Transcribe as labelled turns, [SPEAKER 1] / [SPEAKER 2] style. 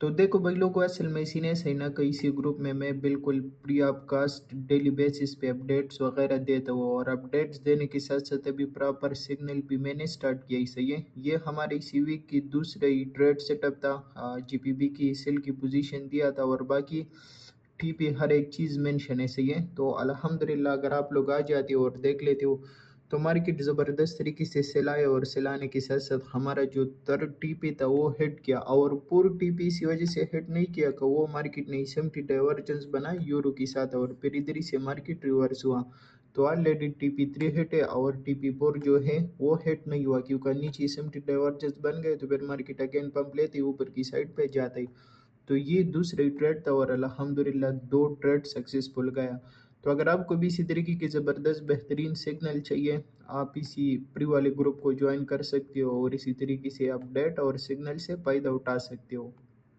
[SPEAKER 1] तो देखो भाई लोगों, असल में इसी ने सही ना कि इसी ग्रुप में मैं बिल्कुल free of cost daily basis पे अपडेट्स वगैरह देता हूँ, और अपडेट्स देने के साथ साथ अभी प्रॉपर सिग्नल भी मैंने स्टार्ट किया ही सही है। ये हमारे इसी वीक की दूसरी ट्रेड सेटअप था, जीपीबी की सेल की पोजीशन दिया था, और बाकी टीपी हर एक चीज़ मेंशन है सही है। तो अल्हम्दुलिल्लाह अगर आप लोग आ जाते हो और देख लेते हो तो मार्केट ज़बरदस्त तरीके से सिलाए, और सिलाने के साथ साथ हमारा जो थर्ड टीपी था वो हिट किया, और पूर्व टीपी इसी वजह से हिट नहीं किया कि वो मार्केट ने एसएमटी डाइवर्जेंस बना यूरो के साथ, और फिर इधर ही से मार्केट रिवर्स हुआ। तो ऑलरेडी टीपी थ्री हिट है और टीपी फोर जो है वो हिट नहीं हुआ, क्योंकि नीचे एसएमटी डाइवर्जेंस बन गए तो फिर मार्केट अगेन पंप लेते ऊपर की साइड पे जाता है। तो ये दूसरी ट्रेड था, और अल्हम्दुलिल्लाह दो ट्रेड सक्सेसफुल गया। तो अगर आपको भी इसी तरीके की ज़बरदस्त बेहतरीन सिग्नल चाहिए, आप इसी प्री वाले ग्रुप को ज्वाइन कर सकते हो और इसी तरीके से अपडेट और सिग्नल से फ़ायदा उठा सकते हो।